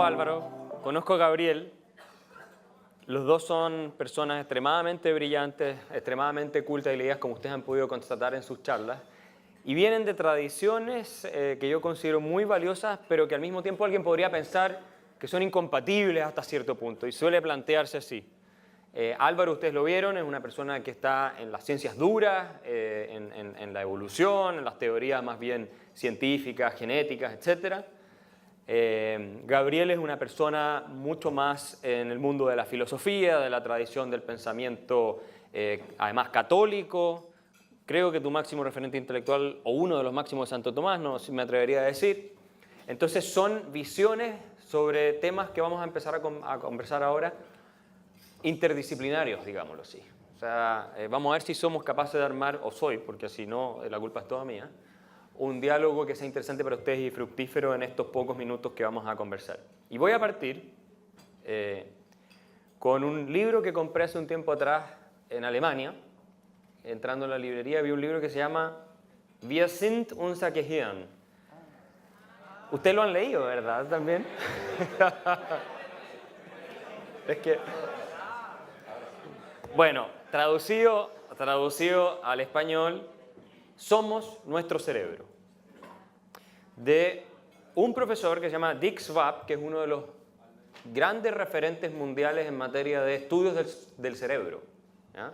Álvaro, conozco a Gabriel. Los dos son personas extremadamente brillantes, extremadamente cultas y leídas, como ustedes han podido constatar en sus charlas. Y vienen de tradiciones que yo considero muy valiosas, pero que al mismo tiempo alguien podría pensar que son incompatibles hasta cierto punto. Y suele plantearse así. Álvaro, ustedes lo vieron, es una persona que está en las ciencias duras, en la evolución, en las teorías más bien científicas, genéticas, etc. Gabriel es una persona mucho más en el mundo de la filosofía, de la tradición del pensamiento, además católico. Creo que tu máximo referente intelectual, o uno de los máximos de Santo Tomás, no me atrevería a decir. Entonces son visiones sobre temas que vamos a empezar a conversar ahora, interdisciplinarios, digámoslo así. O sea, vamos a ver si somos capaces de armar, o soy, porque si no, la culpa es toda mía, un diálogo que sea interesante para ustedes y fructífero en estos pocos minutos que vamos a conversar. Y voy a partir con un libro que compré hace un tiempo atrás en Alemania. Entrando en la librería vi un libro que se llama Wir sind unser Gehirn. Ustedes lo han leído, ¿verdad? También. Es que... Bueno, traducido al español, somos nuestro cerebro. De un profesor que se llama Dick Schwab, que es uno de los grandes referentes mundiales en materia de estudios del cerebro. ¿Ya?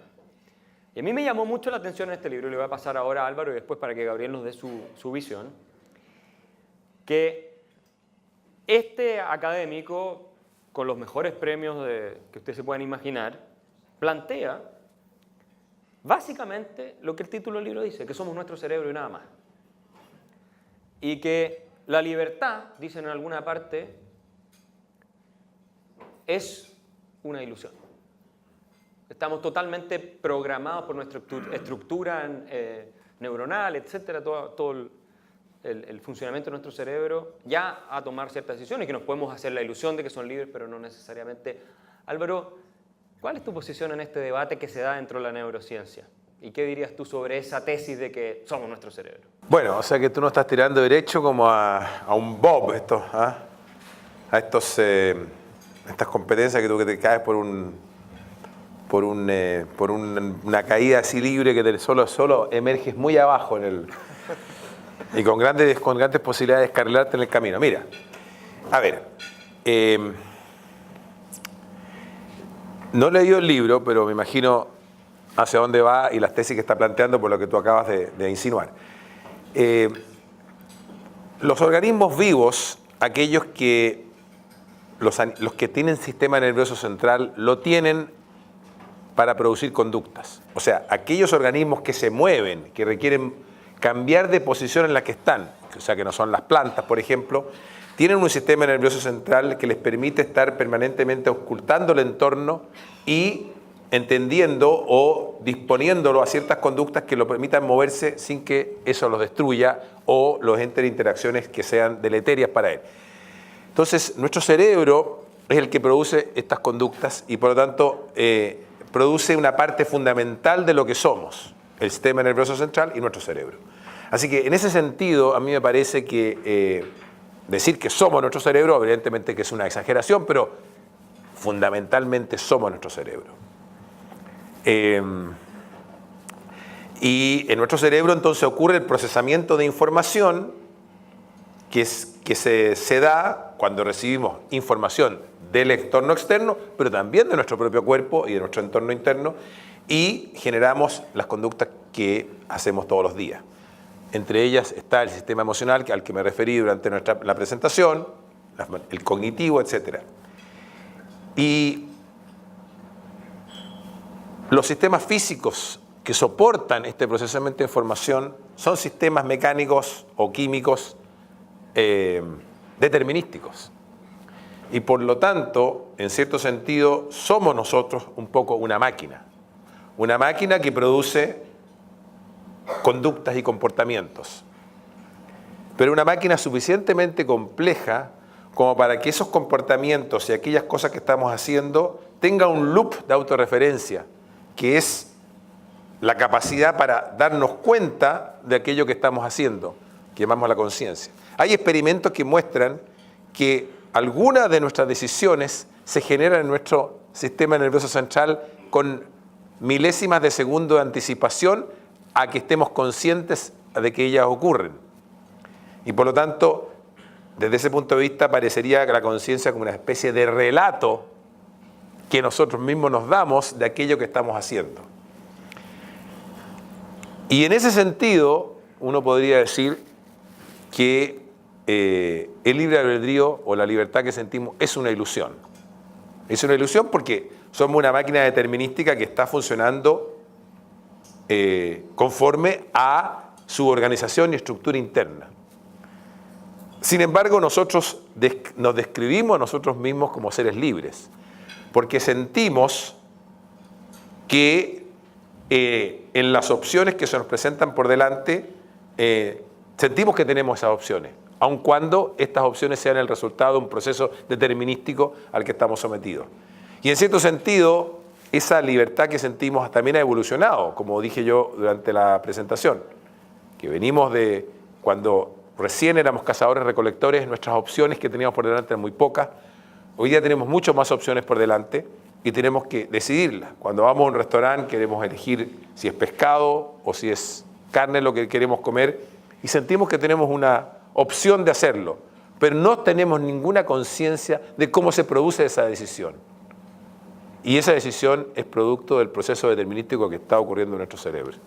Y a mí me llamó mucho la atención en este libro, y le voy a pasar ahora a Álvaro y después para que Gabriel nos dé su visión, que este académico, con los mejores premios que ustedes se puedan imaginar, plantea básicamente lo que el título del libro dice, que somos nuestro cerebro y nada más. Y que la libertad, dicen en alguna parte, es una ilusión. Estamos totalmente programados por nuestra estructura neuronal, etcétera, todo el funcionamiento de nuestro cerebro, ya a tomar ciertas decisiones, que nos podemos hacer la ilusión de que son libres, pero no necesariamente. Álvaro, ¿cuál es tu posición en este debate que se da dentro de la neurociencia? ¿Y qué dirías tú sobre esa tesis de que somos nuestro cerebro? Bueno, o sea que tú no estás tirando derecho como a un bob, a estas competencias que tú que te caes por una caída así libre que solo emerges muy abajo y con grandes posibilidades de descarrilarte en el camino. Mira, a ver, no he leído el libro, pero me imagino hacia dónde va y las tesis que está planteando por lo que tú acabas de insinuar. Los organismos vivos, aquellos que los que tienen sistema nervioso central, lo tienen para producir conductas. O sea, aquellos organismos que se mueven, que requieren cambiar de posición en la que están, o sea, que no son las plantas, por ejemplo, tienen un sistema nervioso central que les permite estar permanentemente ocultando el entorno y entendiendo o disponiéndolo a ciertas conductas que lo permitan moverse sin que eso los destruya o los entre interacciones que sean deleterias para él. Entonces, nuestro cerebro es el que produce estas conductas y por lo tanto produce una parte fundamental de lo que somos, el sistema nervioso central y nuestro cerebro. Así que en ese sentido, a mí me parece que decir que somos nuestro cerebro, evidentemente que es una exageración, pero fundamentalmente somos nuestro cerebro. Y en nuestro cerebro entonces ocurre el procesamiento de información que se da cuando recibimos información del entorno externo, pero también de nuestro propio cuerpo y de nuestro entorno interno, y generamos las conductas que hacemos todos los días. Entre ellas está el sistema emocional, al que me referí durante la presentación, el cognitivo, etc. Y los sistemas físicos que soportan este procesamiento de información son sistemas mecánicos o químicos determinísticos. Y por lo tanto, en cierto sentido, somos nosotros un poco una máquina que produce conductas y comportamientos. Pero una máquina suficientemente compleja como para que esos comportamientos y aquellas cosas que estamos haciendo tengan un loop de autorreferencia, que es la capacidad para darnos cuenta de aquello que estamos haciendo, que llamamos la conciencia. Hay experimentos que muestran que algunas de nuestras decisiones se generan en nuestro sistema nervioso central con milésimas de segundo de anticipación a que estemos conscientes de que ellas ocurren. Y por lo tanto, desde ese punto de vista, parecería que la conciencia como una especie de relato que nosotros mismos nos damos de aquello que estamos haciendo. Y en ese sentido, uno podría decir que el libre albedrío o la libertad que sentimos es una ilusión. Es una ilusión porque somos una máquina determinística que está funcionando conforme a su organización y estructura interna. Sin embargo, nosotros nos describimos a nosotros mismos como seres libres, porque sentimos que en las opciones que se nos presentan por delante, sentimos que tenemos esas opciones, aun cuando estas opciones sean el resultado de un proceso determinístico al que estamos sometidos. Y en cierto sentido, esa libertad que sentimos también ha evolucionado, como dije yo durante la presentación, que venimos de cuando recién éramos cazadores-recolectores, nuestras opciones que teníamos por delante eran muy pocas. Hoy día tenemos muchas más opciones por delante y tenemos que decidirlas. Cuando vamos a un restaurante queremos elegir si es pescado o si es carne lo que queremos comer y sentimos que tenemos una opción de hacerlo, pero no tenemos ninguna conciencia de cómo se produce esa decisión. Y esa decisión es producto del proceso determinístico que está ocurriendo en nuestro cerebro.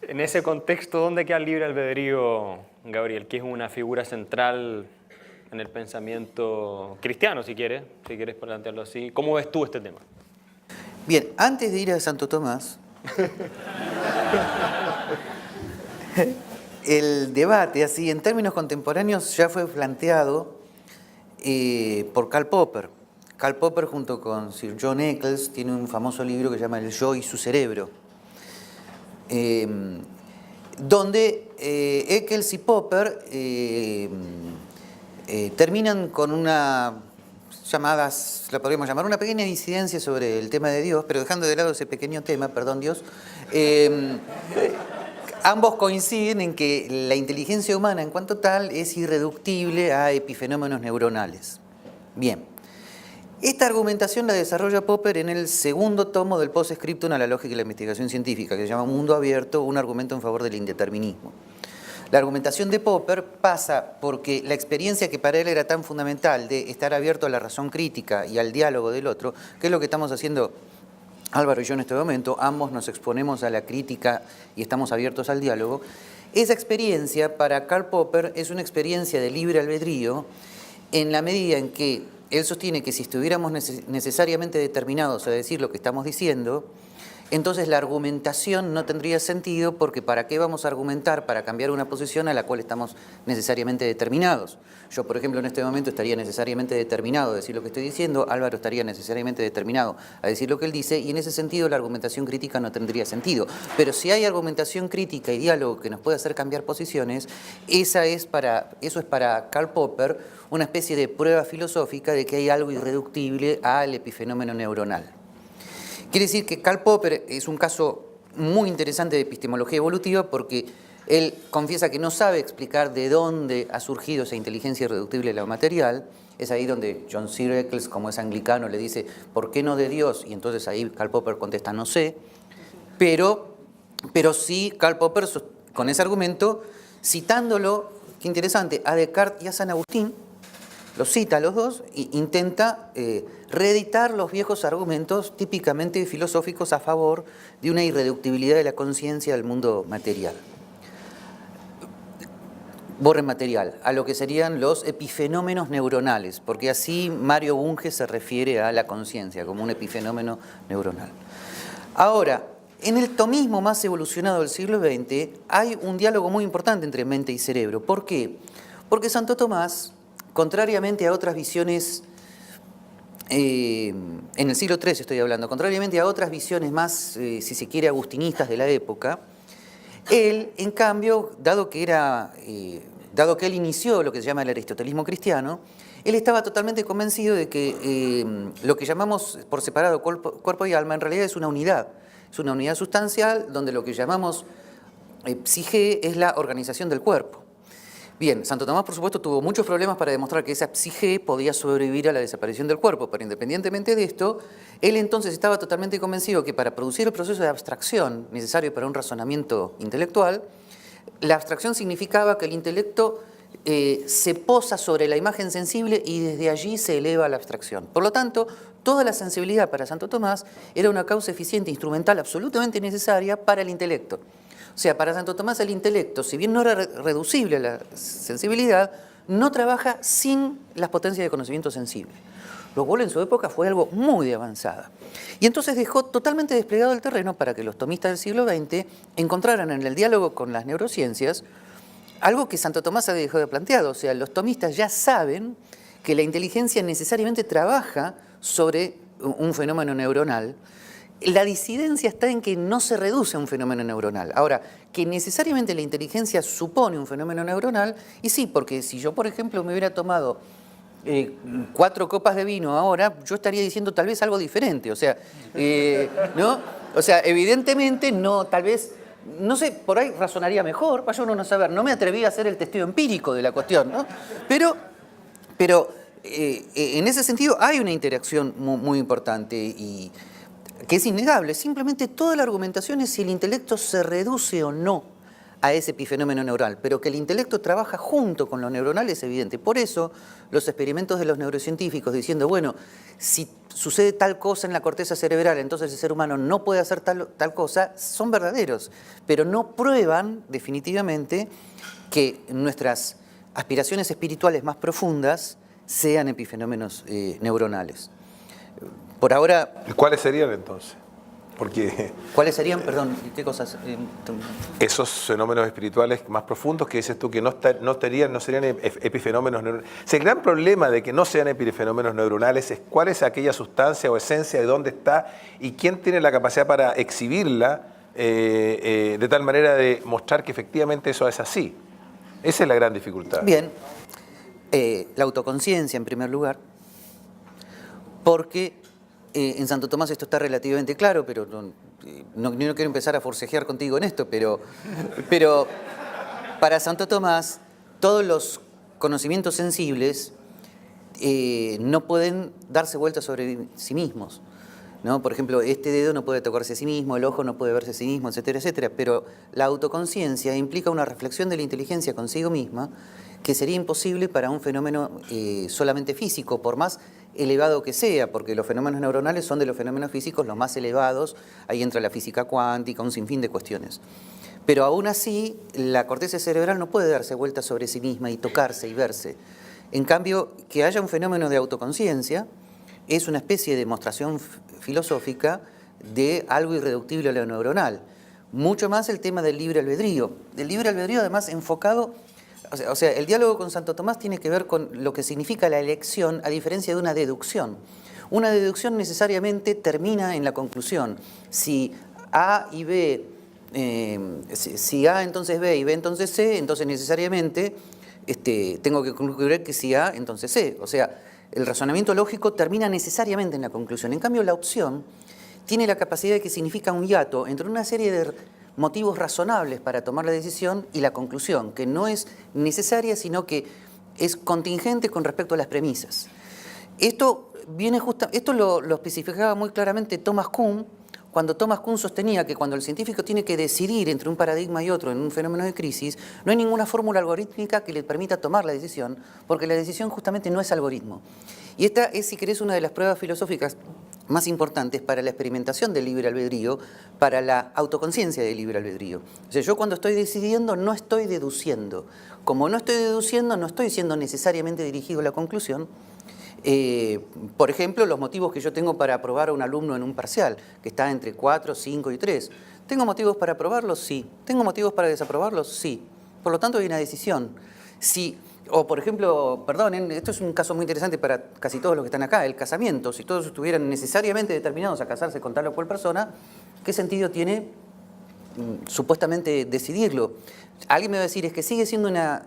En ese contexto, ¿dónde queda el libre albedrío, Gabriel? Que es una figura central en el pensamiento cristiano, si quieres plantearlo así. ¿Cómo ves tú este tema? Bien, antes de ir a Santo Tomás, el debate, así en términos contemporáneos, ya fue planteado por Karl Popper. Karl Popper, junto con Sir John Eccles, tiene un famoso libro que se llama El yo y su cerebro, donde Eccles y Popper terminan con una la podríamos llamar una pequeña disidencia sobre el tema de Dios, pero dejando de lado ese pequeño tema, perdón Dios, ambos coinciden en que la inteligencia humana en cuanto tal es irreductible a epifenómenos neuronales. Bien, esta argumentación la desarrolla Popper en el segundo tomo del Post-Scriptum a la lógica y la investigación científica, que se llama Mundo Abierto, un argumento en favor del indeterminismo. La argumentación de Popper pasa porque la experiencia que para él era tan fundamental de estar abierto a la razón crítica y al diálogo del otro, que es lo que estamos haciendo Álvaro y yo en este momento, ambos nos exponemos a la crítica y estamos abiertos al diálogo. Esa experiencia para Karl Popper es una experiencia de libre albedrío en la medida en que él sostiene que si estuviéramos necesariamente determinados a decir lo que estamos diciendo, entonces la argumentación no tendría sentido porque ¿para qué vamos a argumentar para cambiar una posición a la cual estamos necesariamente determinados? Yo, por ejemplo, en este momento estaría necesariamente determinado a decir lo que estoy diciendo, Álvaro estaría necesariamente determinado a decir lo que él dice y en ese sentido la argumentación crítica no tendría sentido. Pero si hay argumentación crítica y diálogo que nos puede hacer cambiar posiciones, eso es para Karl Popper una especie de prueba filosófica de que hay algo irreductible al epifenómeno neuronal. Quiere decir que Karl Popper es un caso muy interesante de epistemología evolutiva porque él confiesa que no sabe explicar de dónde ha surgido esa inteligencia irreductible de lo material. Es ahí donde John Sear Eccles, como es anglicano, le dice ¿por qué no de Dios? Y entonces ahí Karl Popper contesta no sé. Pero sí Karl Popper con ese argumento, citándolo, qué interesante, a Descartes y a San Agustín, los cita a los dos e intenta reeditar los viejos argumentos típicamente filosóficos a favor de una irreductibilidad de la conciencia del mundo material. Borren material, a lo que serían los epifenómenos neuronales, porque así Mario Bunge se refiere a la conciencia como un epifenómeno neuronal. Ahora, en el tomismo más evolucionado del siglo XX hay un diálogo muy importante entre mente y cerebro. ¿Por qué? Porque Santo Tomás, contrariamente a otras visiones, en el siglo XIII estoy hablando, contrariamente a otras visiones más, si se quiere, agustinistas de la época, él, en cambio, dado que él inició lo que se llama el aristotelismo cristiano, él estaba totalmente convencido de que lo que llamamos por separado cuerpo y alma en realidad es una unidad sustancial donde lo que llamamos psique es la organización del cuerpo. Bien, Santo Tomás, por supuesto, tuvo muchos problemas para demostrar que esa psique podía sobrevivir a la desaparición del cuerpo, pero independientemente de esto, él entonces estaba totalmente convencido que para producir el proceso de abstracción necesario para un razonamiento intelectual, la abstracción significaba que el intelecto se posa sobre la imagen sensible y desde allí se eleva a la abstracción. Por lo tanto, toda la sensibilidad para Santo Tomás era una causa eficiente, instrumental, absolutamente necesaria para el intelecto. O sea, para Santo Tomás el intelecto, si bien no era reducible a la sensibilidad, no trabaja sin las potencias de conocimiento sensible. Lo cual en su época fue algo muy avanzado. Y entonces dejó totalmente desplegado el terreno para que los tomistas del siglo XX encontraran en el diálogo con las neurociencias algo que Santo Tomás había dejado de planteado. O sea, los tomistas ya saben que la inteligencia necesariamente trabaja sobre un fenómeno neuronal. La disidencia está en que no se reduce a un fenómeno neuronal. Ahora, que necesariamente la inteligencia supone un fenómeno neuronal, y sí, porque si yo, por ejemplo, me hubiera tomado 4 copas de vino ahora, yo estaría diciendo tal vez algo diferente. O sea, ¿no? O sea, evidentemente no, tal vez, no sé, por ahí razonaría mejor, vaya uno a saber. No me atreví a hacer el testeo empírico de la cuestión, ¿no? Pero en ese sentido hay una interacción muy importante y que es innegable. Simplemente toda la argumentación es si el intelecto se reduce o no a ese epifenómeno neural, pero que el intelecto trabaja junto con lo neuronal es evidente. Por eso los experimentos de los neurocientíficos diciendo, bueno, si sucede tal cosa en la corteza cerebral, entonces el ser humano no puede hacer tal cosa, son verdaderos, pero no prueban definitivamente que nuestras aspiraciones espirituales más profundas sean epifenómenos neuronales. Por ahora... ¿Cuáles serían entonces? Porque ¿cuáles serían? Perdón, ¿qué cosas? Esos fenómenos espirituales más profundos que dices tú que no serían epifenómenos neuronales. O sea, el gran problema de que no sean epifenómenos neuronales es cuál es aquella sustancia o esencia de dónde está y quién tiene la capacidad para exhibirla de tal manera de mostrar que efectivamente eso es así. Esa es la gran dificultad. Bien, la autoconciencia en primer lugar, porque en Santo Tomás esto está relativamente claro, pero no quiero empezar a forcejear contigo en esto, pero para Santo Tomás todos los conocimientos sensibles no pueden darse vuelta sobre sí mismos, ¿no? Por ejemplo, este dedo no puede tocarse a sí mismo, el ojo no puede verse a sí mismo, etcétera, etcétera, pero la autoconciencia implica una reflexión de la inteligencia consigo misma que sería imposible para un fenómeno solamente físico, por más elevado que sea, porque los fenómenos neuronales son de los fenómenos físicos los más elevados, ahí entra la física cuántica, un sinfín de cuestiones. Pero aún así, la corteza cerebral no puede darse vuelta sobre sí misma y tocarse y verse. En cambio, que haya un fenómeno de autoconciencia es una especie de demostración filosófica de algo irreductible a lo neuronal. Mucho más el tema del libre albedrío. Del libre albedrío, además, enfocado... O sea, el diálogo con Santo Tomás tiene que ver con lo que significa la elección, a diferencia de una deducción. Una deducción necesariamente termina en la conclusión. Si A y B, si A entonces B y B entonces C, entonces necesariamente tengo que concluir que si A entonces C. O sea, el razonamiento lógico termina necesariamente en la conclusión. En cambio, la opción tiene la capacidad de que significa un hiato entre una serie de motivos razonables para tomar la decisión y la conclusión, que no es necesaria, sino que es contingente con respecto a las premisas. Esto lo especificaba muy claramente Thomas Kuhn, cuando Thomas Kuhn sostenía que cuando el científico tiene que decidir entre un paradigma y otro en un fenómeno de crisis, no hay ninguna fórmula algorítmica que le permita tomar la decisión, porque la decisión justamente no es algoritmo. Y esta es, si querés, una de las pruebas filosóficas más importantes para la experimentación del libre albedrío, para la autoconciencia del libre albedrío. O sea, yo cuando estoy decidiendo no estoy deduciendo. Como no estoy deduciendo, no estoy siendo necesariamente dirigido a la conclusión. Por ejemplo, los motivos que yo tengo para aprobar a un alumno en un parcial, que está entre 4, 5 y 3. ¿Tengo motivos para aprobarlos? Sí. ¿Tengo motivos para desaprobarlos? Sí. Por lo tanto, hay una decisión. Si... O, por ejemplo, perdonen, esto es un caso muy interesante para casi todos los que están acá, el casamiento. Si todos estuvieran necesariamente determinados a casarse con tal o cual persona, ¿qué sentido tiene supuestamente decidirlo? Alguien me va a decir, es que sigue siendo una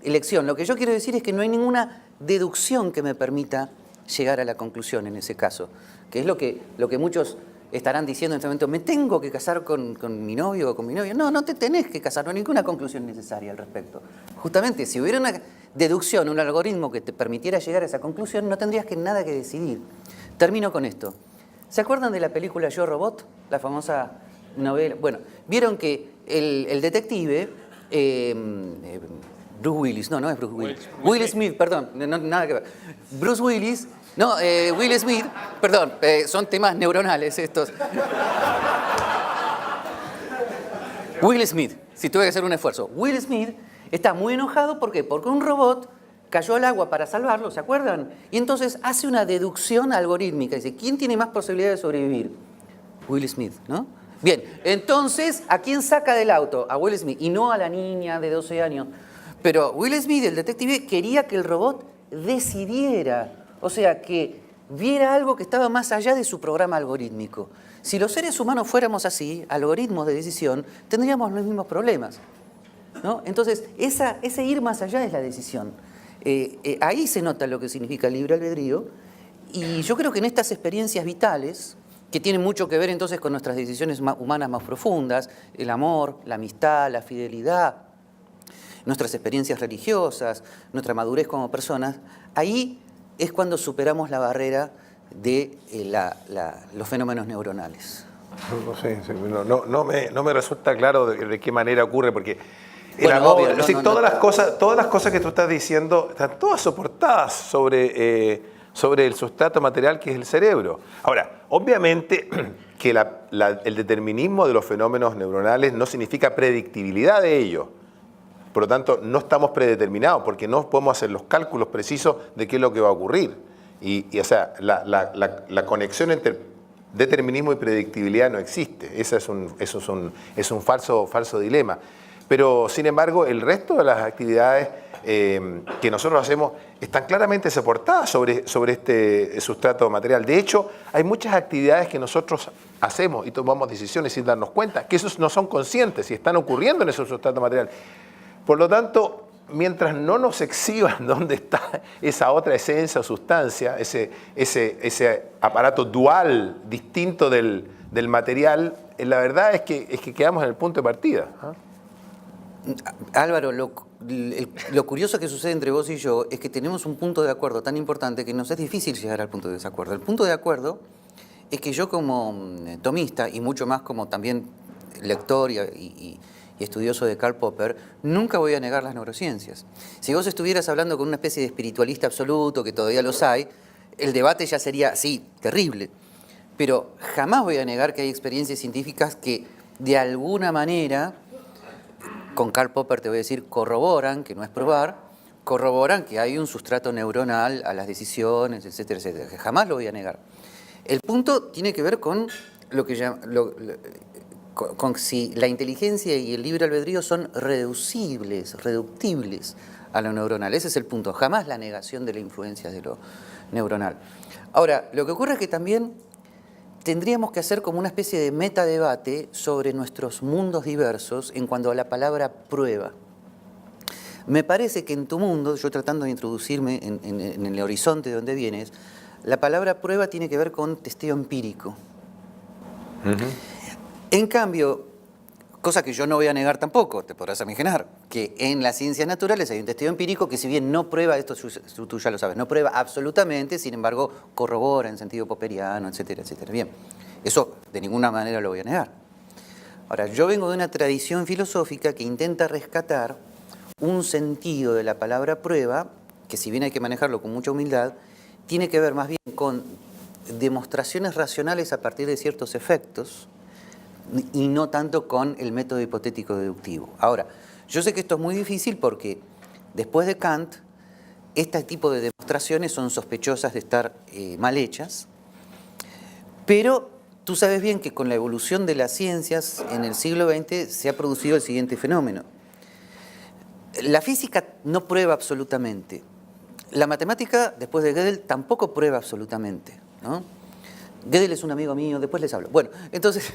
elección. Lo que yo quiero decir es que no hay ninguna deducción que me permita llegar a la conclusión en ese caso, que es lo que muchos estarán diciendo en este momento, ¿me tengo que casar con mi novio o con mi novia? No, no te tenés que casar, no hay ninguna conclusión necesaria al respecto. Justamente, si hubiera una deducción, un algoritmo que te permitiera llegar a esa conclusión, no tendrías nada que decidir. Termino con esto. ¿Se acuerdan de la película Yo, Robot? La famosa novela. Bueno, vieron que el detective, Bruce Willis, no es Bruce Willis. Will Smith, perdón, nada que ver. Bruce Willis, no, Will Smith, perdón, son temas neuronales estos. Will Smith, si tuve que hacer un esfuerzo. Will Smith está muy enojado, ¿por qué? Porque un robot cayó al agua para salvarlo, ¿se acuerdan? Y entonces hace una deducción algorítmica. Dice, ¿quién tiene más posibilidad de sobrevivir? Will Smith, ¿no? Bien, entonces, ¿a quién saca del auto? A Will Smith, y no a la niña de 12 años. Pero Will Smith, el detective, quería que el robot decidiera. O sea, que viera algo que estaba más allá de su programa algorítmico. Si los seres humanos fuéramos así, algoritmos de decisión, tendríamos los mismos problemas, ¿no? Entonces, ese ir más allá es la decisión. Ahí se nota lo que significa el libre albedrío, y yo creo que en estas experiencias vitales, que tienen mucho que ver entonces con nuestras decisiones humanas más profundas, el amor, la amistad, la fidelidad, nuestras experiencias religiosas, nuestra madurez como personas, ahí es cuando superamos la barrera de los fenómenos neuronales. No sé, no me resulta claro de qué manera ocurre, porque el Bueno, amor, obvio, es decir, todas las cosas que tú estás diciendo están todas soportadas sobre el sustrato material que es el cerebro. Ahora, obviamente que el determinismo de los fenómenos neuronales no significa predictibilidad de ellos. Por lo tanto, no estamos predeterminados porque no podemos hacer los cálculos precisos de qué es lo que va a ocurrir. O sea, la conexión entre determinismo y predictibilidad no existe. Eso es un falso dilema. Pero, sin embargo, el resto de las actividades que nosotros hacemos están claramente soportadas sobre este sustrato material. De hecho, hay muchas actividades que nosotros hacemos y tomamos decisiones sin darnos cuenta, que esos no son conscientes y están ocurriendo en ese sustrato material. Por lo tanto, mientras no nos exhiban dónde está esa otra esencia o sustancia, ese aparato dual distinto del material, la verdad es que quedamos en el punto de partida. Álvaro, lo curioso que sucede entre vos y yo es que tenemos un punto de acuerdo tan importante que nos es difícil llegar al punto de desacuerdo. El punto de acuerdo es que yo como tomista y mucho más como también lector y estudioso de Karl Popper, nunca voy a negar las neurociencias. Si vos estuvieras hablando con una especie de espiritualista absoluto, que todavía los hay, el debate ya sería, sí, terrible. Pero jamás voy a negar que hay experiencias científicas que de alguna manera, con Karl Popper te voy a decir, corroboran, que no es probar, corroboran que hay un sustrato neuronal a las decisiones, etcétera, etcétera. Que jamás lo voy a negar. El punto tiene que ver con lo que con si la inteligencia y el libre albedrío son reductibles a lo neuronal. Ese es el punto. Jamás la negación de la influencia de lo neuronal. Ahora, lo que ocurre es que también tendríamos que hacer como una especie de metadebate sobre nuestros mundos diversos en cuanto a la palabra prueba. Me parece que en tu mundo, yo tratando de introducirme en el horizonte de donde vienes, la palabra prueba tiene que ver con testeo empírico. En cambio, cosa que yo no voy a negar tampoco, te podrás imaginar, que en las ciencias naturales hay un testeo empírico que si bien no prueba, esto tú ya lo sabes, no prueba absolutamente, sin embargo corrobora en sentido popperiano, etcétera, etcétera. Bien, eso de ninguna manera lo voy a negar. Ahora, yo vengo de una tradición filosófica que intenta rescatar un sentido de la palabra prueba, que si bien hay que manejarlo con mucha humildad, tiene que ver más bien con demostraciones racionales a partir de ciertos efectos, y no tanto con el método hipotético deductivo. Ahora, yo sé que esto es muy difícil porque después de Kant, este tipo de demostraciones son sospechosas de estar mal hechas, pero tú sabes bien que con la evolución de las ciencias en el siglo XX se ha producido el siguiente fenómeno. La física no prueba absolutamente. La matemática, después de Gödel, tampoco prueba absolutamente, ¿no? Gödel es un amigo mío, después les hablo. Bueno, entonces...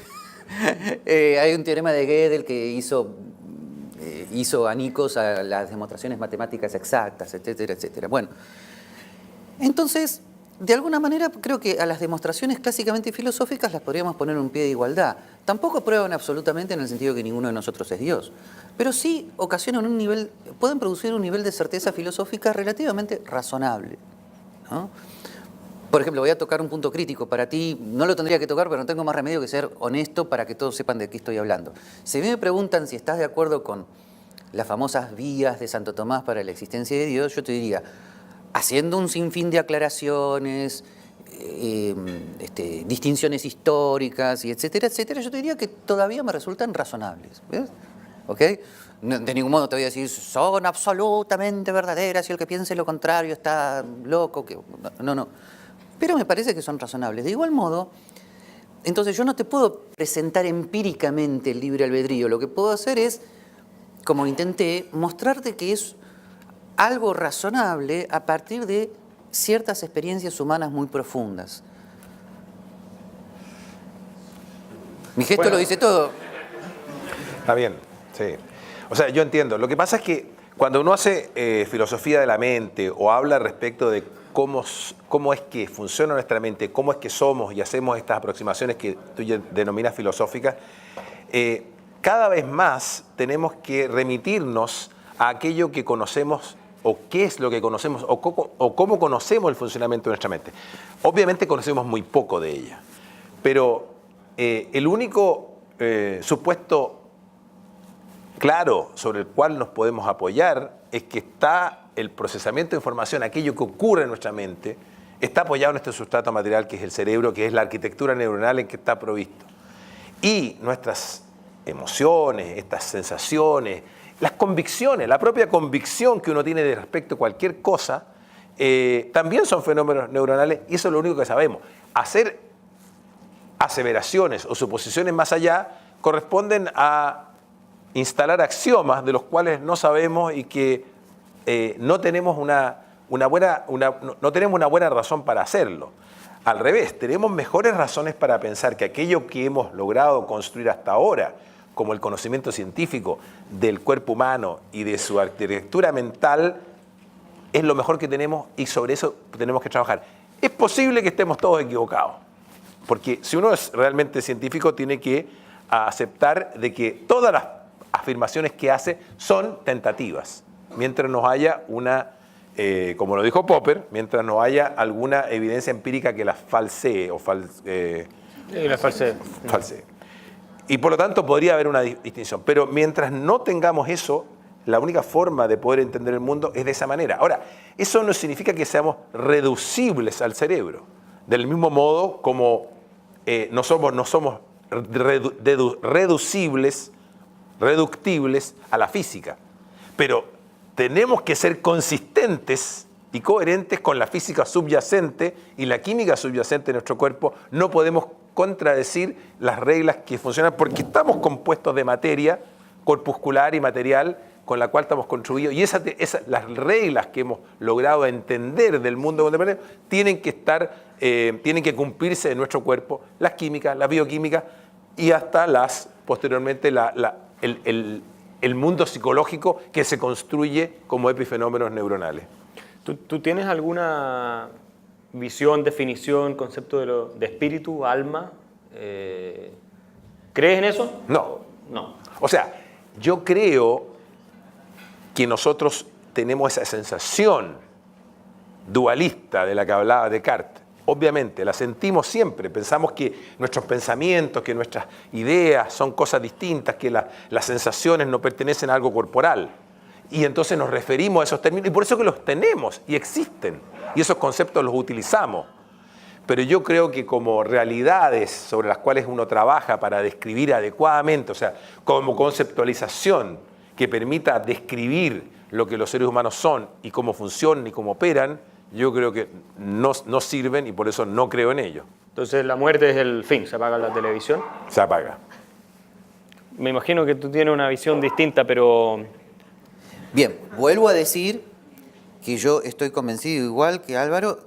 hay un teorema de Gödel que hizo anicos a las demostraciones matemáticas exactas, etcétera, etcétera. Bueno, entonces de alguna manera creo que a las demostraciones clásicamente filosóficas las podríamos poner un pie de igualdad. Tampoco prueban absolutamente en el sentido que ninguno de nosotros es Dios, pero sí ocasionan pueden producir un nivel de certeza filosófica relativamente razonable, ¿no? Por ejemplo, voy a tocar un punto crítico para ti, no lo tendría que tocar, pero no tengo más remedio que ser honesto para que todos sepan de qué estoy hablando. Si me preguntan si estás de acuerdo con las famosas vías de Santo Tomás para la existencia de Dios, yo te diría, haciendo un sinfín de aclaraciones, distinciones históricas, y etcétera, etcétera, yo te diría que todavía me resultan razonables. ¿Ves? ¿Ok? No, de ningún modo te voy a decir, son absolutamente verdaderas y el que piense lo contrario está loco. No. Pero me parece que son razonables. De igual modo, entonces yo no te puedo presentar empíricamente el libre albedrío. Lo que puedo hacer es, como intenté, mostrarte que es algo razonable a partir de ciertas experiencias humanas muy profundas. Mi gesto lo dice todo. Está bien, sí. O sea, yo entiendo. Lo que pasa es que cuando uno hace filosofía de la mente o habla respecto de cómo es que funciona nuestra mente, cómo es que somos y hacemos estas aproximaciones que tú ya denominas filosóficas, cada vez más tenemos que remitirnos a aquello que conocemos o qué es lo que conocemos o cómo conocemos el funcionamiento de nuestra mente. Obviamente conocemos muy poco de ella, pero el único supuesto claro sobre el cual nos podemos apoyar es que está el procesamiento de información, aquello que ocurre en nuestra mente, está apoyado en este sustrato material que es el cerebro, que es la arquitectura neuronal en que está provisto. Y nuestras emociones, estas sensaciones, las convicciones, la propia convicción que uno tiene de respecto a cualquier cosa, también son fenómenos neuronales y eso es lo único que sabemos. Hacer aseveraciones o suposiciones más allá corresponden a instalar axiomas de los cuales no sabemos y que no tenemos una buena razón para hacerlo. Al revés, tenemos mejores razones para pensar que aquello que hemos logrado construir hasta ahora, como el conocimiento científico del cuerpo humano y de su arquitectura mental, es lo mejor que tenemos y sobre eso tenemos que trabajar. Es posible que estemos todos equivocados, porque si uno es realmente científico tiene que aceptar de que todas las afirmaciones que hace son tentativas, mientras nos haya como lo dijo Popper, mientras no haya alguna evidencia empírica que las falsee o falsee. Y por lo tanto podría haber una distinción. Pero mientras no tengamos eso, la única forma de poder entender el mundo es de esa manera. Ahora, eso no significa que seamos reducibles al cerebro. Del mismo modo como no somos reductibles a la física. Pero tenemos que ser consistentes y coherentes con la física subyacente y la química subyacente de nuestro cuerpo. No podemos contradecir las reglas que funcionan porque estamos compuestos de materia corpuscular y material con la cual estamos construidos y las reglas que hemos logrado entender del mundo contemporáneo tienen que cumplirse en nuestro cuerpo, las químicas, las bioquímicas y hasta posteriormente el mundo psicológico que se construye como epifenómenos neuronales. ¿Tú tienes alguna visión, definición, concepto de espíritu, alma? ¿Crees en eso? No. No. O sea, yo creo que nosotros tenemos esa sensación dualista de la que hablaba Descartes. Obviamente, la sentimos siempre. Pensamos que nuestros pensamientos, que nuestras ideas son cosas distintas, que las sensaciones no pertenecen a algo corporal. Y entonces nos referimos a esos términos, y por eso que los tenemos y existen. Y esos conceptos los utilizamos. Pero yo creo que como realidades sobre las cuales uno trabaja para describir adecuadamente, o sea, como conceptualización que permita describir lo que los seres humanos son y cómo funcionan y cómo operan, yo creo que no sirven y por eso no creo en ellos. Entonces la muerte es el fin, se apaga la televisión. Se apaga. Me imagino que tú tienes una visión distinta, pero... Bien, vuelvo a decir que yo estoy convencido igual que Álvaro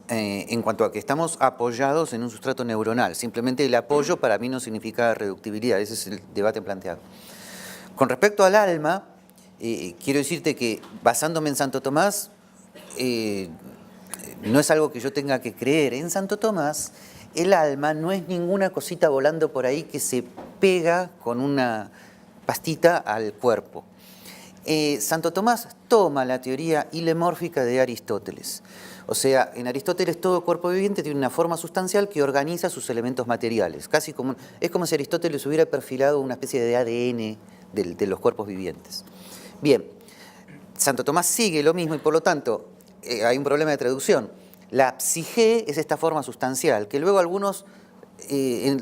en cuanto a que estamos apoyados en un sustrato neuronal. Simplemente el apoyo para mí no significa reductibilidad, ese es el debate planteado. Con respecto al alma, quiero decirte que basándome en Santo Tomás, no es algo que yo tenga que creer. En Santo Tomás, el alma no es ninguna cosita volando por ahí que se pega con una pastita al cuerpo. Santo Tomás toma la teoría hilemórfica de Aristóteles. O sea, en Aristóteles todo cuerpo viviente tiene una forma sustancial que organiza sus elementos materiales. Es como si Aristóteles hubiera perfilado una especie de ADN de los cuerpos vivientes. Bien, Santo Tomás sigue lo mismo y por lo tanto hay un problema de traducción. La psique es esta forma sustancial, que luego algunos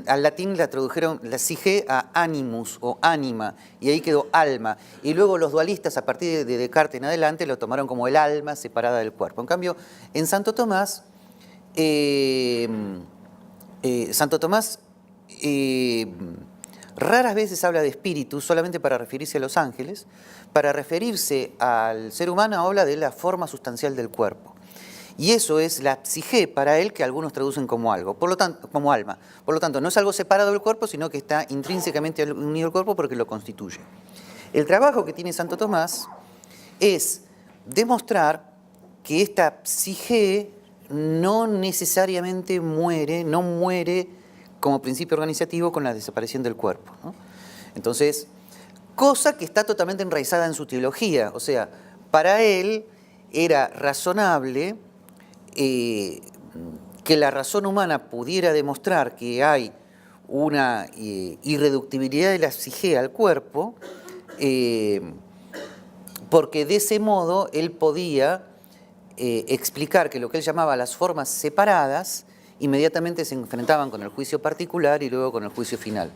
al latín la tradujeron la psique a animus o ánima, y ahí quedó alma. Y luego los dualistas, a partir de Descartes en adelante, lo tomaron como el alma separada del cuerpo. En cambio, en Santo Tomás, raras veces habla de espíritu solamente para referirse a los ángeles. Para referirse al ser humano habla de la forma sustancial del cuerpo. Y eso es la psique para él, que algunos traducen como algo, por lo tanto, como alma. Por lo tanto, no es algo separado del cuerpo, sino que está intrínsecamente unido al cuerpo porque lo constituye. El trabajo que tiene Santo Tomás es demostrar que esta psique no necesariamente no muere como principio organizativo con la desaparición del cuerpo, ¿no? Entonces, cosa que está totalmente enraizada en su teología. O sea, para él era razonable que la razón humana pudiera demostrar que hay una irreductibilidad de la psique al cuerpo, porque de ese modo él podía explicar que lo que él llamaba las formas separadas inmediatamente se enfrentaban con el juicio particular y luego con el juicio final.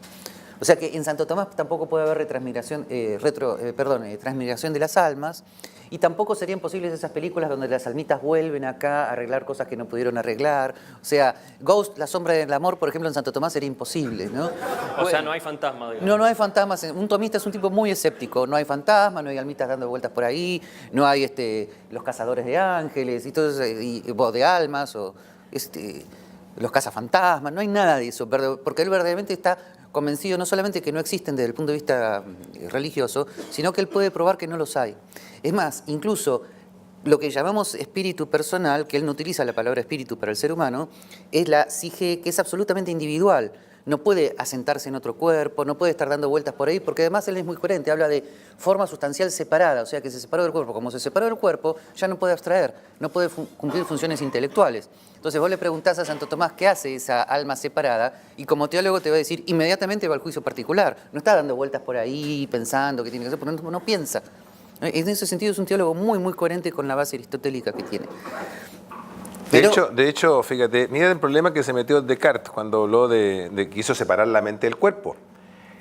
O sea que en Santo Tomás tampoco puede haber transmigración de las almas, y tampoco serían posibles esas películas donde las almitas vuelven acá a arreglar cosas que no pudieron arreglar. O sea, Ghost, la sombra del amor, por ejemplo, en Santo Tomás sería imposible, ¿no? O sea, no hay fantasma, digamos. No hay fantasmas. Un tomista es un tipo muy escéptico. No hay fantasmas, no hay almitas dando vueltas por ahí, no hay los cazadores de ángeles, y todo eso, de almas, o los cazafantasmas. No hay nada de eso, porque él verdaderamente está convencido no solamente que no existen desde el punto de vista religioso, sino que él puede probar que no los hay. Es más, incluso lo que llamamos espíritu personal, que él no utiliza la palabra espíritu para el ser humano, es la psique, que es absolutamente individual. No puede asentarse en otro cuerpo, no puede estar dando vueltas por ahí, porque además él es muy coherente, habla de forma sustancial separada, o sea que se separó del cuerpo. Como se separó del cuerpo, ya no puede abstraer, no puede cumplir funciones intelectuales. Entonces vos le preguntás a Santo Tomás qué hace esa alma separada, y como teólogo te va a decir, inmediatamente va al juicio particular. No está dando vueltas por ahí, pensando qué tiene que hacer, porque no piensa. En ese sentido es un teólogo muy, muy coherente con la base aristotélica que tiene. De hecho, fíjate, mira el problema que se metió Descartes cuando habló de que quiso separar la mente del cuerpo.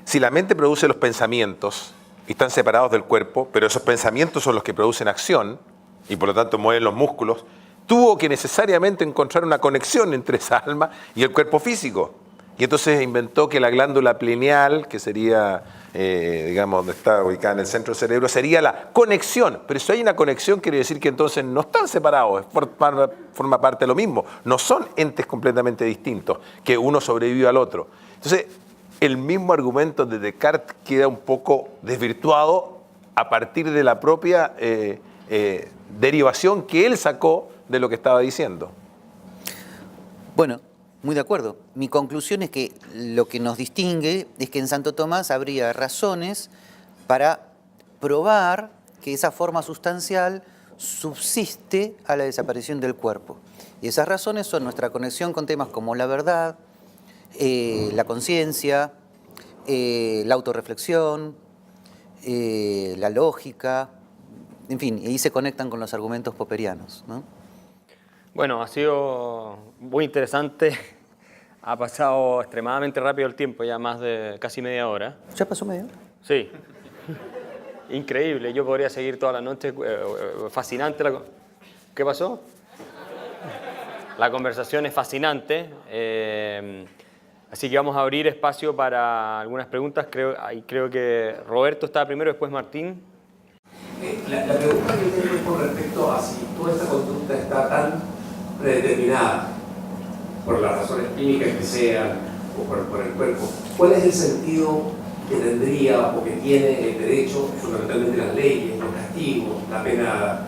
Si la mente produce los pensamientos y están separados del cuerpo, pero esos pensamientos son los que producen acción y por lo tanto mueven los músculos, tuvo que necesariamente encontrar una conexión entre esa alma y el cuerpo físico. Y entonces inventó que la glándula pineal, que sería, digamos, donde está ubicada en el centro del cerebro, sería la conexión. Pero si hay una conexión, quiere decir que entonces no están separados, forma parte de lo mismo. No son entes completamente distintos, que uno sobrevive al otro. Entonces, el mismo argumento de Descartes queda un poco desvirtuado a partir de la propia derivación que él sacó de lo que estaba diciendo. Bueno, muy de acuerdo. Mi conclusión es que lo que nos distingue es que en Santo Tomás habría razones para probar que esa forma sustancial subsiste a la desaparición del cuerpo. Y esas razones son nuestra conexión con temas como la verdad, la conciencia, la autorreflexión, la lógica, en fin, y ahí se conectan con los argumentos popperianos, ¿no? Bueno, ha sido muy interesante. Ha pasado extremadamente rápido el tiempo, ya más de casi media hora. ¿Ya pasó media hora? Sí. Increíble, yo podría seguir toda la noche. Fascinante. ¿Qué pasó? La conversación es fascinante. Así que vamos a abrir espacio para algunas preguntas. Creo que Roberto estaba primero, después Martín. La pregunta que tengo es con respecto a si toda esta conducta está tan predeterminada por las razones químicas que sean o por el cuerpo. ¿Cuál es el sentido que tendría o que tiene el derecho, fundamentalmente las leyes, los castigos, la pena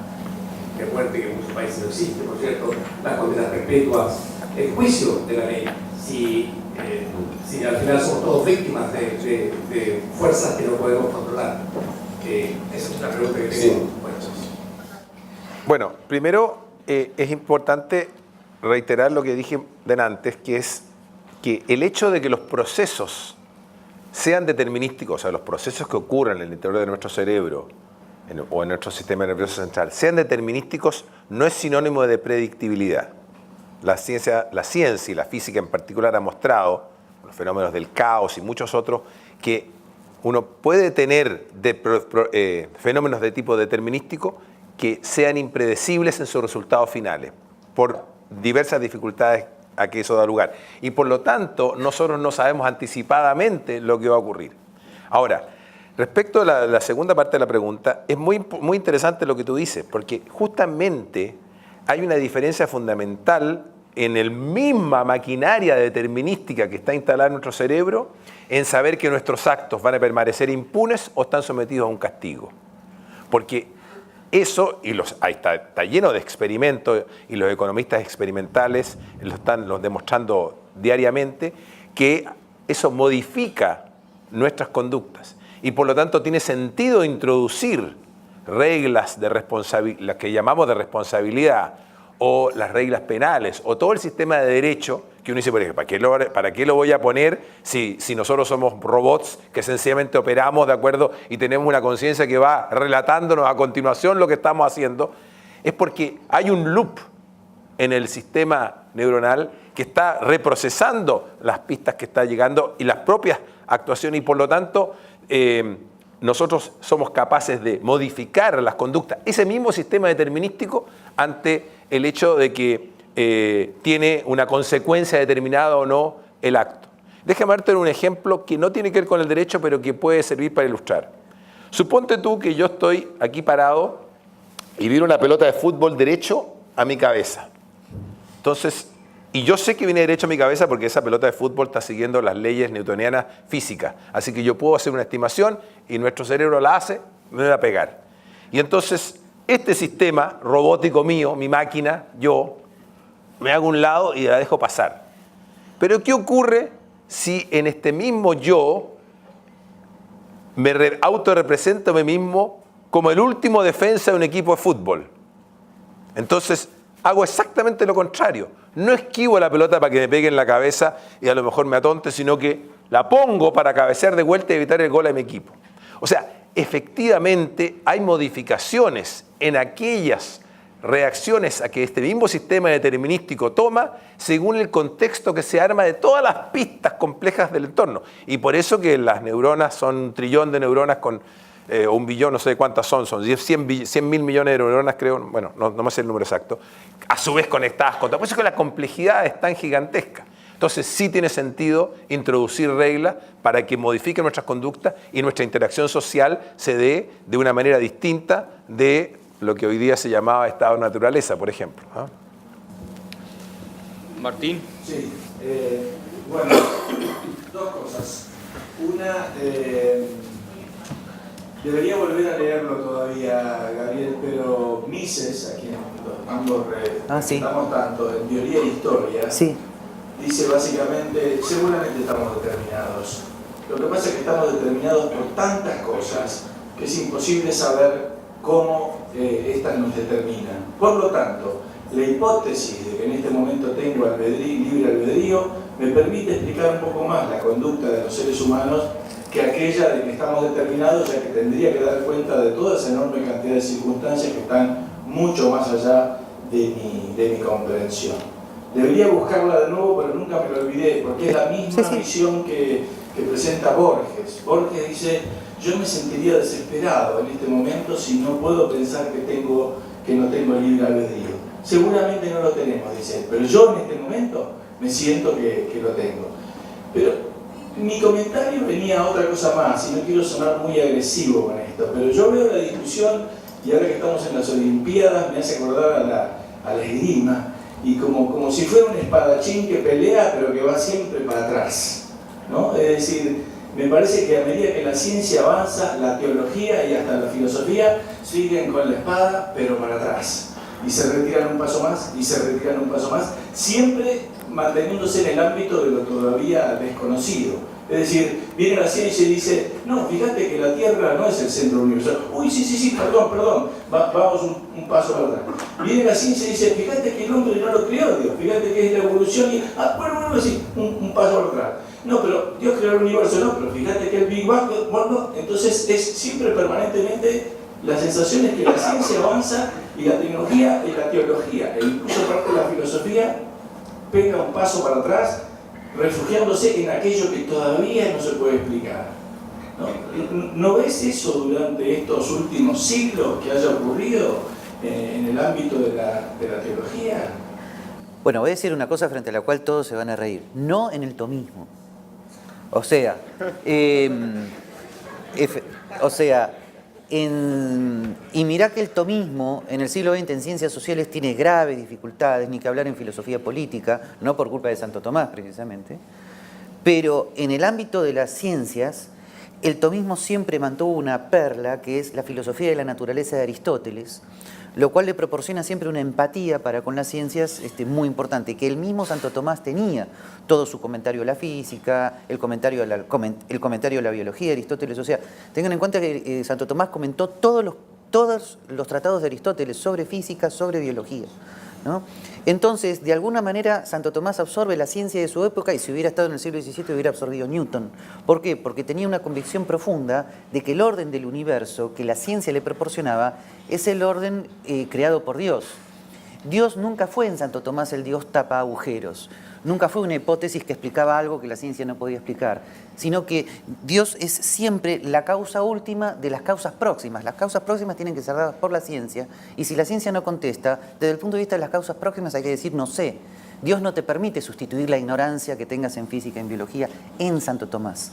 de muerte que en muchos países no existe, por cierto, las condenas perpetuas, el juicio de la ley, si al final somos todos víctimas de fuerzas que no podemos controlar. Esa es una pregunta que tengo. Sí. Bueno, primero es importante reiterar lo que dije antes, que es que el hecho de que los procesos sean determinísticos, o sea, los procesos que ocurren en el interior de nuestro cerebro o en nuestro sistema nervioso central, sean determinísticos, no es sinónimo de predictibilidad. La ciencia y la física en particular ha mostrado, los fenómenos del caos y muchos otros, que uno puede tener fenómenos de tipo determinístico que sean impredecibles en sus resultados finales, por diversas dificultades a que eso da lugar. Y por lo tanto, nosotros no sabemos anticipadamente lo que va a ocurrir. Ahora, respecto a la segunda parte de la pregunta, es muy interesante lo que tú dices, porque justamente hay una diferencia fundamental en la misma maquinaria determinística que está instalada en nuestro cerebro, en saber que nuestros actos van a permanecer impunes o están sometidos a un castigo. Porque eso, y ahí está lleno de experimentos, y los economistas experimentales lo están demostrando diariamente, que eso modifica nuestras conductas. Y por lo tanto tiene sentido introducir reglas de responsabilidad, las que llamamos de responsabilidad, o las reglas penales, o todo el sistema de derecho, que uno dice, por ejemplo, ¿para qué lo voy a poner si nosotros somos robots que sencillamente operamos de acuerdo y tenemos una conciencia que va relatándonos a continuación lo que estamos haciendo? Es porque hay un loop en el sistema neuronal que está reprocesando las pistas que está llegando y las propias actuaciones, y por lo tanto nosotros somos capaces de modificar las conductas, ese mismo sistema determinístico, ante el hecho de que tiene una consecuencia determinada o no el acto. Déjame darte un ejemplo que no tiene que ver con el derecho, pero que puede servir para ilustrar. Suponte tú que yo estoy aquí parado y viro una pelota de fútbol derecho a mi cabeza. Entonces, y yo sé que viene derecho a mi cabeza porque esa pelota de fútbol está siguiendo las leyes newtonianas físicas. Así que yo puedo hacer una estimación y nuestro cerebro la hace, me va a pegar. Y entonces, este sistema robótico mío, mi máquina, yo, me hago a un lado y la dejo pasar. Pero ¿qué ocurre si en este mismo yo me autorrepresento a mí mismo como el último defensa de un equipo de fútbol? Entonces, hago exactamente lo contrario. No esquivo la pelota para que me pegue en la cabeza y a lo mejor me atonte, sino que la pongo para cabecear de vuelta y evitar el gol a mi equipo. O sea, efectivamente hay modificaciones en aquellas reacciones a que este mismo sistema determinístico toma según el contexto que se arma de todas las pistas complejas del entorno. Y por eso que las neuronas son 1 trillón de neuronas con 1 billón, no sé cuántas son 100.000 millones de neuronas, creo, bueno, no me sé el número exacto, a su vez conectadas con todo. Por eso que la complejidad es tan gigantesca. Entonces sí tiene sentido introducir reglas para que modifiquen nuestras conductas y nuestra interacción social se dé de una manera distinta de lo que hoy día se llamaba estado de naturaleza, por ejemplo. ¿Ah? Martín. Sí, bueno, dos cosas. Una, debería volver a leerlo todavía, Gabriel, pero Mises, a quien ambos respetamos tanto, en Teoría e Historia, Sí. dice básicamente, seguramente estamos determinados. Lo que pasa es que estamos determinados por tantas cosas que es imposible saber cómo estas nos determinan. Por lo tanto, la hipótesis de que en este momento tengo libre albedrío me permite explicar un poco más la conducta de los seres humanos que aquella de que estamos determinados, ya que tendría que dar cuenta de toda esa enorme cantidad de circunstancias que están mucho más allá de mi comprensión. Debería buscarla de nuevo, pero nunca me lo olvidé, porque es la misma visión que presenta Borges. Borges dice, yo me sentiría desesperado en este momento si no puedo pensar que no tengo libre albedrío. Seguramente no lo tenemos, dice, pero yo en este momento me siento que lo tengo. Pero mi comentario venía a otra cosa más, y no quiero sonar muy agresivo con esto, pero yo veo la discusión, y ahora que estamos en las Olimpiadas, me hace acordar a la esgrima, y como si fuera un espadachín que pelea, pero que va siempre para atrás, ¿no? Es decir, me parece que a medida que la ciencia avanza, la teología y hasta la filosofía siguen con la espada, pero para atrás. y se retiran un paso más, y se retiran un paso más, siempre manteniéndose en el ámbito de lo todavía desconocido. Es decir, viene la ciencia y dice, no, fíjate que la Tierra no es el centro del universo. Uy, sí, perdón, vamos un paso para atrás. Viene la ciencia y dice, fíjate que el hombre no lo creó Dios, fíjate que es la evolución y, bueno, sí, un paso para atrás. No, pero Dios creó el universo, no, pero fíjate que el Big Bang, bueno, entonces es siempre permanentemente la sensación es que la ciencia avanza y la tecnología y la teología, e incluso parte de la filosofía, pega un paso para atrás, refugiándose en aquello que todavía no se puede explicar. ¿No ves eso durante estos últimos siglos que haya ocurrido en el ámbito de la teología? Bueno, voy a decir una cosa frente a la cual todos se van a reír. No en el tomismo. O sea, y mirá que el tomismo en el siglo XX en ciencias sociales tiene graves dificultades, ni que hablar en filosofía política, no por culpa de Santo Tomás precisamente, pero en el ámbito de las ciencias, el tomismo siempre mantuvo una perla que es la filosofía de la naturaleza de Aristóteles, lo cual le proporciona siempre una empatía para con las ciencias muy importante, que el mismo Santo Tomás tenía todo su comentario de la física, el comentario de la biología de Aristóteles. O sea, tengan en cuenta que Santo Tomás comentó todos los tratados de Aristóteles sobre física, sobre biología, ¿no? Entonces, de alguna manera, Santo Tomás absorbe la ciencia de su época y si hubiera estado en el siglo XVII hubiera absorbido Newton. ¿Por qué? Porque tenía una convicción profunda de que el orden del universo que la ciencia le proporcionaba es el orden creado por Dios. Dios nunca fue en Santo Tomás el Dios tapa agujeros. Nunca fue una hipótesis que explicaba algo que la ciencia no podía explicar, sino que Dios es siempre la causa última de las causas próximas. Las causas próximas tienen que ser dadas por la ciencia y si la ciencia no contesta, desde el punto de vista de las causas próximas hay que decir no sé. Dios no te permite sustituir la ignorancia que tengas en física, en biología, en Santo Tomás.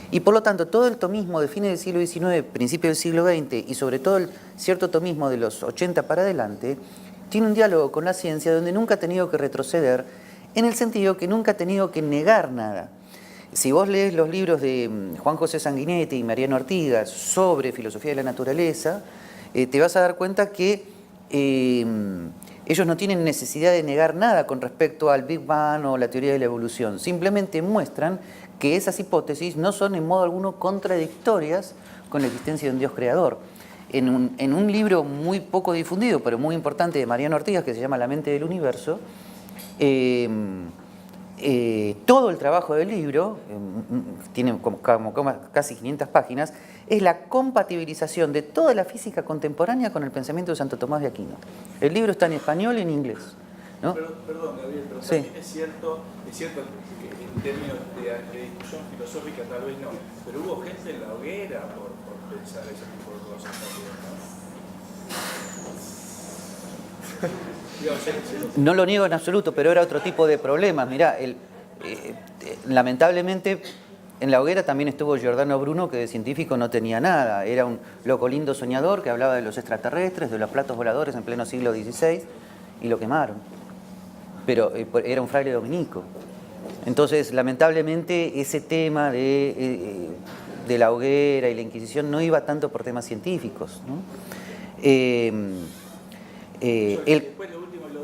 Y por lo tanto, todo el tomismo de fines del siglo XIX, principio del siglo XX y sobre todo el cierto tomismo de los 80 para adelante, tiene un diálogo con la ciencia donde nunca ha tenido que retroceder en el sentido que nunca ha tenido que negar nada. Si vos lees los libros de Juan José Sanguinetti y Mariano Artigas sobre filosofía de la naturaleza, te vas a dar cuenta que ellos no tienen necesidad de negar nada con respecto al Big Bang o la teoría de la evolución. Simplemente muestran que esas hipótesis no son en modo alguno contradictorias con la existencia de un Dios creador. En un libro muy poco difundido, pero muy importante de Mariano Artigas, que se llama La mente del universo, todo el trabajo del libro, tiene como casi 500 páginas, es la compatibilización de toda la física contemporánea con el pensamiento de Santo Tomás de Aquino. El libro está en español y en inglés, ¿no? Perdón, Gabriel, pero sí. También es cierto que en términos de discusión filosófica tal vez no, pero hubo gente en la hoguera por pensar ese tipo de cosas también, ¿no? No lo niego en absoluto, pero era otro tipo de problemas. Mirá, lamentablemente en la hoguera también estuvo Giordano Bruno, que de científico no tenía nada. Era un loco lindo soñador que hablaba de los extraterrestres, de los platos voladores en pleno siglo XVI, y lo quemaron. Pero era un fraile dominico. Entonces, lamentablemente, ese tema de la hoguera y la Inquisición no iba tanto por temas científicos, ¿no?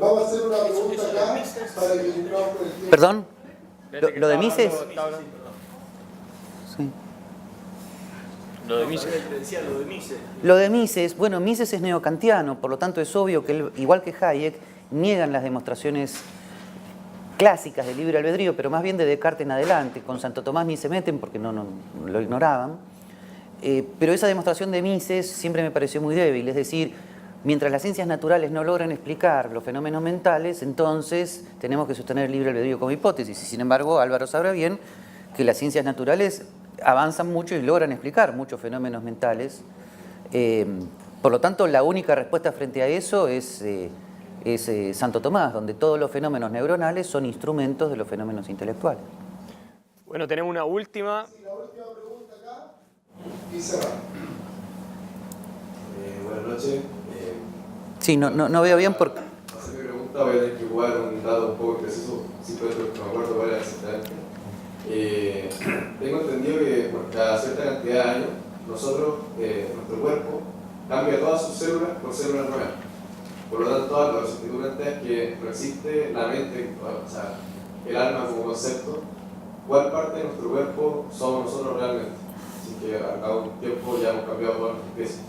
Vamos a hacer una pregunta acá para que cumplamos con el tiempo. ¿Perdón? ¿Lo de Mises? Sí. Lo de Mises. Lo de Mises, bueno, Mises es neokantiano, por lo tanto es obvio que él, igual que Hayek, niegan las demostraciones clásicas del libre albedrío, pero más bien de Descartes en adelante. Con Santo Tomás ni se meten porque no lo ignoraban. Pero esa demostración de Mises siempre me pareció muy débil, es decir, mientras las ciencias naturales no logran explicar los fenómenos mentales, entonces tenemos que sostener el libre albedrío como hipótesis. Y sin embargo, Álvaro sabrá bien que las ciencias naturales avanzan mucho y logran explicar muchos fenómenos mentales. Por lo tanto, la única respuesta frente a eso es Santo Tomás, donde todos los fenómenos neuronales son instrumentos de los fenómenos intelectuales. Bueno, tenemos una última. Sí, la última pregunta acá y cerramos. Buenas noches. Sí, no veo bien porque... Hacer mi pregunta, voy a tener que jugar un dato un poco preciso, simplemente porque no me acuerdo cuál era exactamente. Tengo entendido que por cada cierta cantidad de años, nuestro cuerpo cambia todas sus células por células nuevas. Por lo tanto, lo que tú planteas es que no existe la mente, o sea, el alma como concepto. ¿Cuál parte de nuestro cuerpo somos nosotros realmente? Así que a cada un tiempo ya hemos cambiado toda nuestra especie.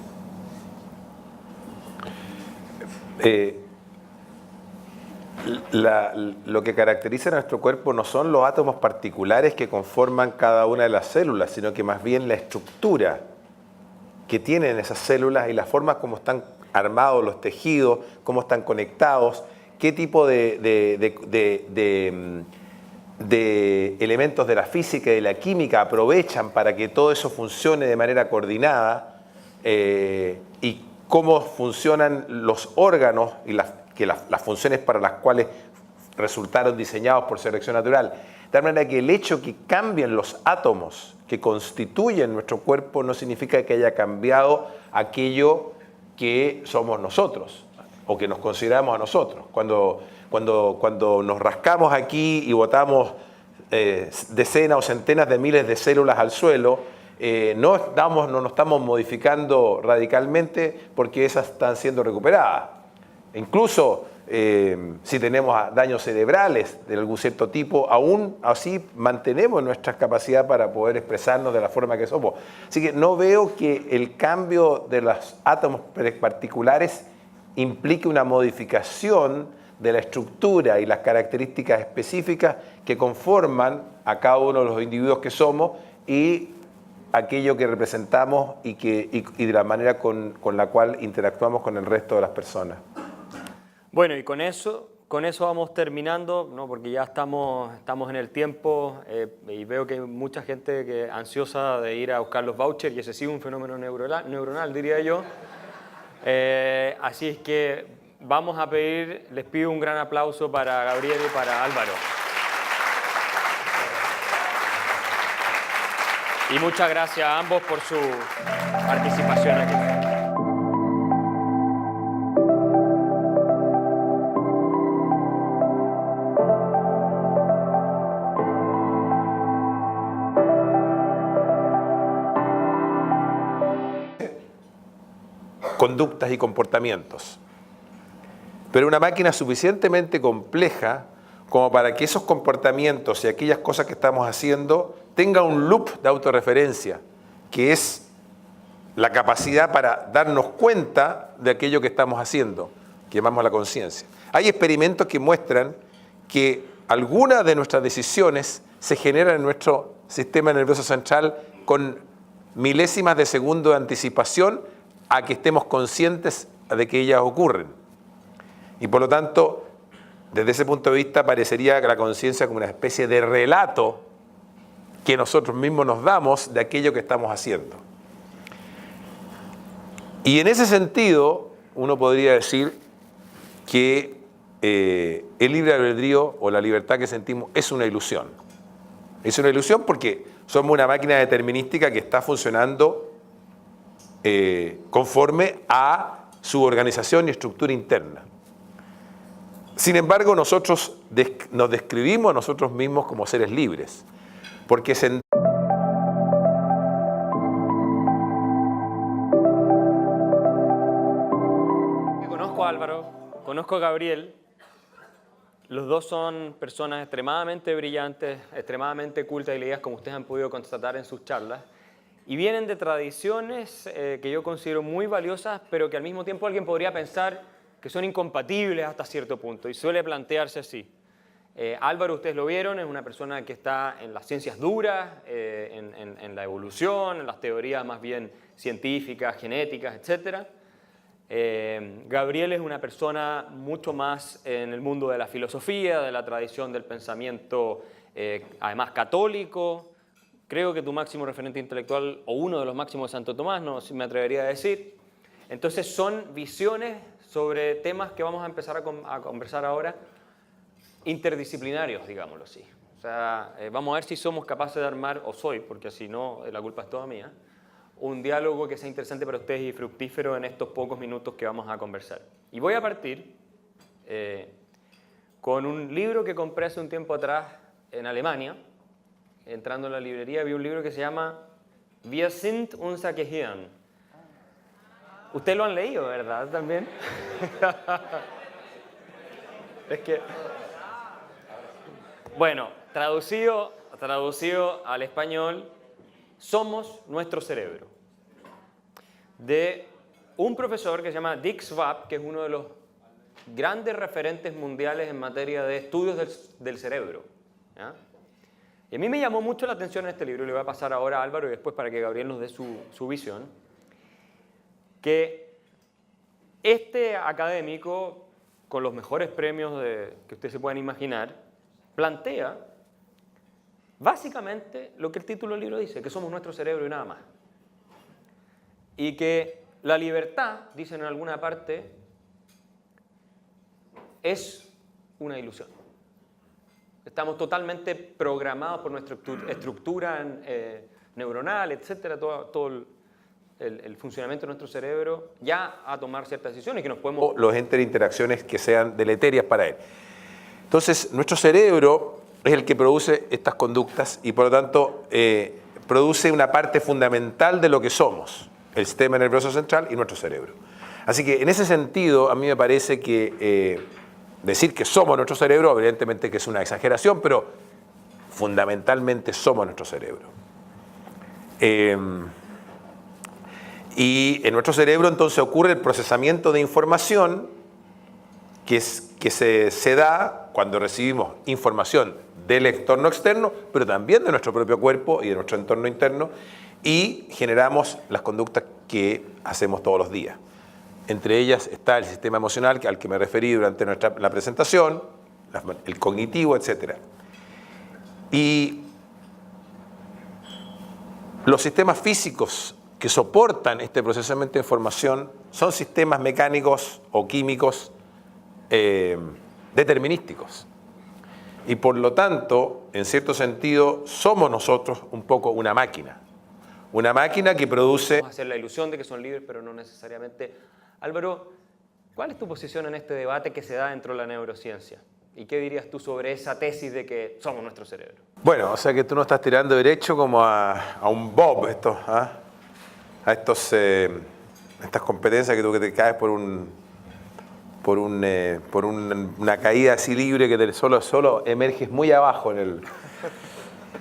Lo que caracteriza a nuestro cuerpo no son los átomos particulares que conforman cada una de las células, sino que más bien la estructura que tienen esas células y las formas como están armados los tejidos, cómo están conectados, qué tipo de elementos de la física y de la química aprovechan para que todo eso funcione de manera coordinada, y cómo funcionan los órganos y las funciones para las cuales resultaron diseñados por selección natural. De tal manera que el hecho que cambien los átomos que constituyen nuestro cuerpo no significa que haya cambiado aquello que somos nosotros o que nos consideramos a nosotros. Cuando nos rascamos aquí y botamos decenas o centenas de miles de células al suelo, no nos estamos modificando radicalmente porque esas están siendo recuperadas. Incluso si tenemos daños cerebrales de algún cierto tipo, aún así mantenemos nuestra capacidad para poder expresarnos de la forma que somos. Así que no veo que el cambio de los átomos particulares implique una modificación de la estructura y las características específicas que conforman a cada uno de los individuos que somos y aquello que representamos y de la manera con la cual interactuamos con el resto de las personas. Bueno, y con eso vamos terminando, ¿no? Porque ya estamos en el tiempo, y veo que hay mucha gente ansiosa de ir a buscar los vouchers, y ese sí es un fenómeno neuronal, diría yo. Así es que les pido un gran aplauso para Gabriel y para Álvaro. Y muchas gracias a ambos por su participación aquí. Conductas y comportamientos. Pero una máquina suficientemente compleja como para que esos comportamientos y aquellas cosas que estamos haciendo tenga un loop de autorreferencia, que es la capacidad para darnos cuenta de aquello que estamos haciendo, que llamamos la conciencia. Hay experimentos que muestran que algunas de nuestras decisiones se generan en nuestro sistema nervioso central con milésimas de segundo de anticipación a que estemos conscientes de que ellas ocurren. Y por lo tanto, desde ese punto de vista, parecería que la conciencia como una especie de relato que nosotros mismos nos damos de aquello que estamos haciendo. Y en ese sentido, uno podría decir que el libre albedrío o la libertad que sentimos es una ilusión. Es una ilusión porque somos una máquina determinística que está funcionando conforme a su organización y estructura interna. Sin embargo, nosotros nos describimos a nosotros mismos como seres libres, porque Conozco a Álvaro, conozco a Gabriel. Los dos son personas extremadamente brillantes, extremadamente cultas y leídas, como ustedes han podido constatar en sus charlas. Y vienen de tradiciones que yo considero muy valiosas, pero que al mismo tiempo alguien podría pensar que son incompatibles hasta cierto punto, y suele plantearse así. Álvaro, ustedes lo vieron, es una persona que está en las ciencias duras, en la evolución, en las teorías más bien científicas, genéticas, etc. Gabriel es una persona mucho más en el mundo de la filosofía, de la tradición del pensamiento, además católico. Creo que tu máximo referente intelectual, o uno de los máximos de Santo Tomás, no me atrevería a decir. Entonces son visiones sobre temas que vamos a empezar a conversar ahora, interdisciplinarios, digámoslo así. O sea, vamos a ver si somos capaces de armar, o soy, porque si no, la culpa es toda mía, un diálogo que sea interesante para ustedes y fructífero en estos pocos minutos que vamos a conversar. Y voy a partir con un libro que compré hace un tiempo atrás en Alemania. Entrando en la librería vi un libro que se llama Wir sind unser Gehirn. Ustedes lo han leído, ¿verdad? También. Es que... Bueno, traducido al español, somos nuestro cerebro. De un profesor que se llama Dick Schwab, que es uno de los grandes referentes mundiales en materia de estudios del cerebro. ¿Ya? Y a mí me llamó mucho la atención en este libro, y le voy a pasar ahora a Álvaro y después para que Gabriel nos dé su visión, que este académico, con los mejores premios que ustedes se puedan imaginar, plantea básicamente lo que el título del libro dice, que somos nuestro cerebro y nada más. Y que la libertad, dicen en alguna parte, es una ilusión. Estamos totalmente programados por nuestra estructura neuronal, etcétera, todo el funcionamiento de nuestro cerebro, ya a tomar ciertas decisiones que nos podemos... Los interacciones que sean deleterias para él. Entonces, nuestro cerebro es el que produce estas conductas y, por lo tanto, produce una parte fundamental de lo que somos, el sistema nervioso central y nuestro cerebro. Así que, en ese sentido, a mí me parece que decir que somos nuestro cerebro, evidentemente que es una exageración, pero fundamentalmente somos nuestro cerebro. Y en nuestro cerebro entonces ocurre el procesamiento de información que se da cuando recibimos información del entorno externo, pero también de nuestro propio cuerpo y de nuestro entorno interno, y generamos las conductas que hacemos todos los días. Entre ellas está el sistema emocional al que me referí durante la presentación, el cognitivo, etc. Y los sistemas físicos que soportan este procesamiento de información son sistemas mecánicos o químicos determinísticos. Y por lo tanto, en cierto sentido, somos nosotros un poco una máquina. Una máquina que produce... Vamos a hacer la ilusión de que son libres, pero no necesariamente. Álvaro, ¿cuál es tu posición en este debate que se da dentro de la neurociencia? ¿Y qué dirías tú sobre esa tesis de que somos nuestro cerebro? Bueno, o sea que tú no estás tirando derecho como a un bob, a estas competencias que tú que te caes por una caída así libre que solo emerges muy abajo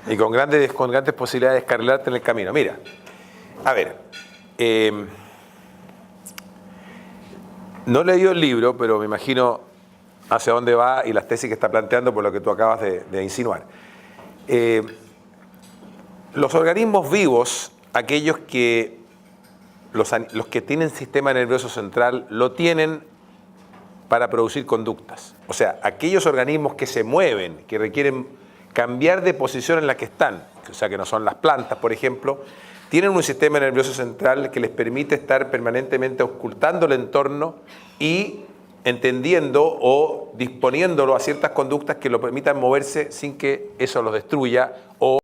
y con grandes posibilidades de descarrilarte en el camino. Mira, a ver, no he leído el libro, pero me imagino hacia dónde va y las tesis que está planteando por lo que tú acabas de insinuar. Los organismos vivos, aquellos que los que tienen sistema nervioso central, lo tienen para producir conductas. O sea, aquellos organismos que se mueven, que requieren cambiar de posición en la que están, o sea, que no son las plantas, por ejemplo, tienen un sistema nervioso central que les permite estar permanentemente auscultando el entorno y entendiendo o disponiéndolo a ciertas conductas que lo permitan moverse sin que eso los destruya o